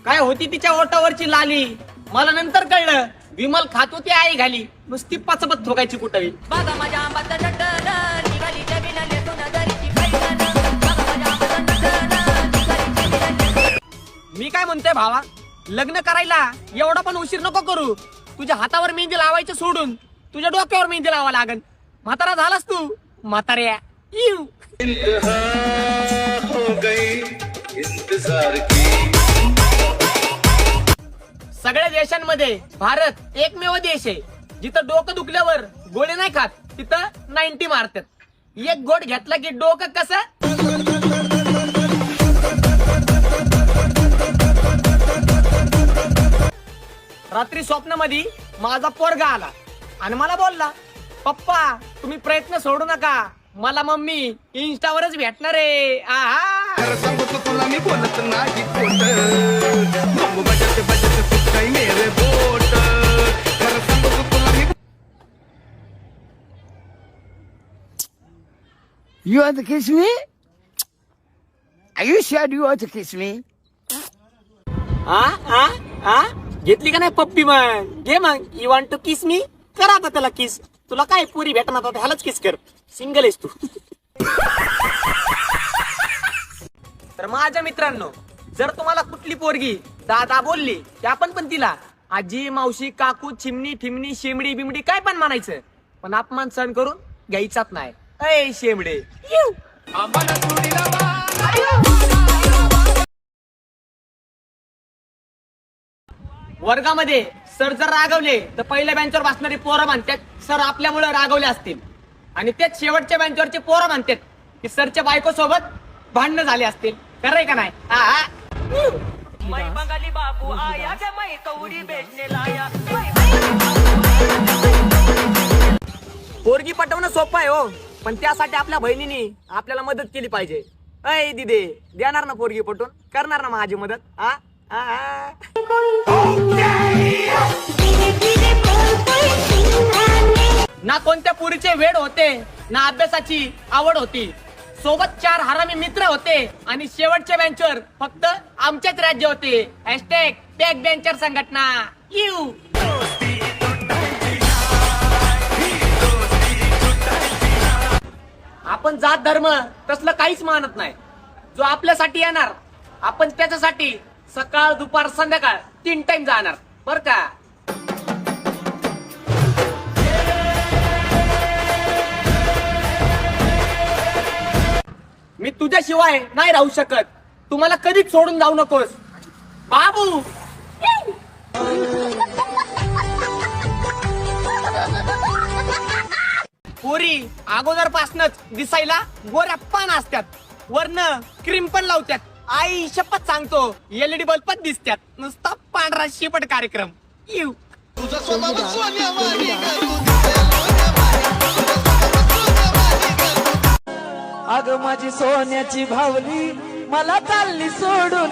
काय होती तिच्या ओटावरची लाली, मला नंतर कळलं विमल खात होती आई घाली, नुसती पचपत ठोकायची कुठवी. मी काय म्हणतोय भावा, लग्न करायला एवढा पण उशीर नको करू. तुझ्या हातावर मेहंदी लावायचं सोडून तुझ्या डोक्यावर मेहंदी लावा लागन. म्हातारा झालास तू म्हाताऱ्या. सगळ्या देशांमध्ये भारत एकमेव देश आहे जिथं डोकं दुखल्यावर गोळी नाही खात, तिथं 90 मारतात. एक गोड घेतला की डोकं कसं. रात्री स्वप्नामध्ये माझा पोरगा आला आणि मला बोलला, पप्पा तुम्ही प्रयत्न सोडू नका, मला मम्मी इंस्टावरच भेटणार आहे. आहा, सांगतो तुला मी बोलत नाही खोट, बजत काही मेरे बोट. सांगतो तुला मी. You want to kiss me? Are you sure you want to kiss me? घेतली का नाही पप्पी? मग घे मग. यू वॉन्ट टू किस मी? करा आता त्याला किस. तुला काय पुरी भेटणार आता, ह्यालाच किस कर. सिंगल आहेस तू. तर माझ्या मित्रांनो, जर तुम्हाला कुठली पोरगी दादा बोलली की आपण पण तिला आजी, मावशी, काकू, चिमणी, ठिमणी, शेमडी बिमडी काय पण म्हणायचं, पण अपमान सहन करून घ्यायचाच नाही. अय शेमडे. वर्गामध्ये सर जर रागवले तर पहिल्या बेंचवर बसणारी पोरं म्हणतात सर आपल्यामुळे रागवले असतील, आणि तेच शेवटच्या बेंचवरचे पोरं म्हणतात की सरच्या बायको सोबत भांडणं झाले असतील. खरंय का नाही? पोरगी पटवणं सोपं आहे हो, पण त्यासाठी आपल्या बहिणीने आपल्याला मदत केली पाहिजे. अय दिदे, देणार ना पोरगी पटवून? करणार ना माझी मदत? ना कोणत्या पुरीचे वेड होते, ना अभ्यासाची आवड होती. सोबत 4 हरामी मित्र होते आणि शेवटच्या बेंचवर फक्त आमचेच राज्य होते. हॅशटॅग बॅक बेंचर संघटना. यू. आपण जात धर्म तसलं काहीच मानत नाही. जो आपल्यासाठी येणार आपण त्याच्यासाठी सकाळ दुपार संध्याकाळ 3 टाइम जाणार, बर का. मी तुझ्याशिवाय नाही राहू शकत, तू मला कधीच सोडून जाऊ नकोस बाबू. पोरी अगोदरपासूनच दिसायला गोऱ्या पान असतात, वरनं क्रीम पण लावतात. आई शपथ सांगतो LED बल्बच दिसतात. नुसता पांढरा शिपट कार्यक्रम. यू. अग माझी सोन्याची भावली मला चालली सोडून.